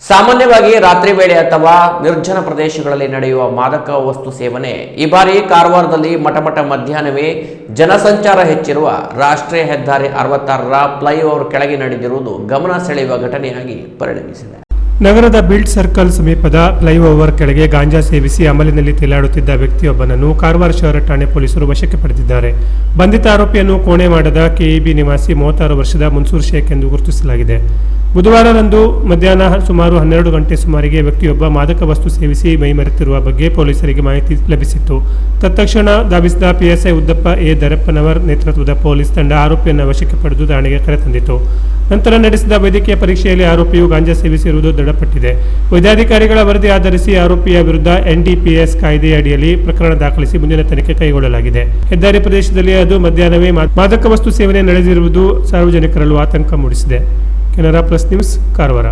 ಸಾಮಾನ್ಯವಾಗಿ ರಾತ್ರಿ ವೇಳೆ ಅಥವಾ ನಿರ್ಜನ ಪ್ರದೇಶಗಳಲ್ಲಿ ನಡೆಯುವ ಮಾದಕ ವಸ್ತು ಸೇವನೆ ಈ ಬಾರಿ ಕಾರವಾರದಲ್ಲಿ ಮಠಮಠ ಮಧ್ಯಾಹ್ನವೇ ಜನಸಂಚಾರ ಹೆಚ್ಚಿರುವ ರಾಷ್ಟ್ರೀಯ ಹೆದ್ದಾರಿ 66ರ ಫ್ಲೈಓವರ್ ಕೆಳಗೆ ನಡೆದಿರುವುದು ಗಮನ ಸೆಳೆಯುವ ಘಟನೆಯಾಗಿ ಪರಿಣಮಿಸಿದೆ. ನಗರದ ಬಿಲ್ಡ್ ಸರ್ಕಲ್ ಸಮೀಪದ ಫ್ಲೈಓವರ್ ಕೆಳಗೆ ಗಾಂಜಾ ಸೇವಿಸಿ ಅಮಲಿನಲ್ಲಿ ತೇಲಾಡುತ್ತಿದ್ದ ವ್ಯಕ್ತಿಯೊಬ್ಬನನ್ನು ಕಾರವಾರ ಶಹರ ಠಾಣೆ ಪೊಲೀಸರು ವಶಕ್ಕೆ ಪಡೆದಿದ್ದಾರೆ. ಬಂಧಿತ ಆರೋಪಿಯನ್ನು ಕೋಣೆಮಾಡದ ಕೆಇಬಿ ನಿವಾಸಿ 36 ವರ್ಷದ ಮನ್ಸೂರ್ ಶೇಖ್ ಎಂದು ಗುರುತಿಸಲಾಗಿದೆ. ಬುಧವಾರದಂದು ಮಧ್ಯಾಹ್ನ ಸುಮಾರು 12 ಗಂಟೆ ಸುಮಾರಿಗೆ ವ್ಯಕ್ತಿಯೊಬ್ಬ ಮಾದಕ ವಸ್ತು ಸೇವಿಸಿ ಮೈಮರೆತಿರುವ ಬಗ್ಗೆ ಪೊಲೀಸರಿಗೆ ಮಾಹಿತಿ ಲಭಿಸಿತ್ತು. ತತ್ಕ್ಷಣ ಧಾವಿಸಿದ ಪಿಎಸ್ಐ ಉದ್ದಪ್ಪ ಎ ದರಪ್ಪನವರ್ ನೇತೃತ್ವದ ಪೊಲೀಸ್ ತಂಡ ಆರೋಪಿಯನ್ನು ವಶಕ್ಕೆ ಪಡೆದು ಠಾಣೆಗೆ ಕರೆತಂದಿತು. ನಂತರ ನಡೆಸಿದ ವೈದ್ಯಕೀಯ ಪರೀಕ್ಷೆಯಲ್ಲಿ ಆರೋಪಿಯು ಗಾಂಜಾ ಸೇವಿಸಿರುವುದು ದೃಢಪಟ್ಟಿದೆ. ವೈದ್ಯಾಧಿಕಾರಿಗಳ ವರದಿ ಆಧರಿಸಿ ಆರೋಪಿಯ ವಿರುದ್ಧ ಎನ್ಡಿಪಿಎಸ್ ಕಾಯ್ದೆ ಅಡಿಯಲ್ಲಿ ಪ್ರಕರಣ ದಾಖಲಿಸಿ ಮುಂದಿನ ತನಿಖೆ ಕೈಗೊಳ್ಳಲಾಗಿದೆ. ಹೆದ್ದಾರಿ ಪ್ರದೇಶದಲ್ಲಿ ಅದು ಮಧ್ಯಾಹ್ನವೇ ಮಾದಕ ವಸ್ತು ಸೇವನೆ ನಡೆದಿರುವುದು ಸಾರ್ವಜನಿಕರಲ್ಲೂ ಆತಂಕ ಮೂಡಿಸಿದೆ. Canara plus news, Karwar.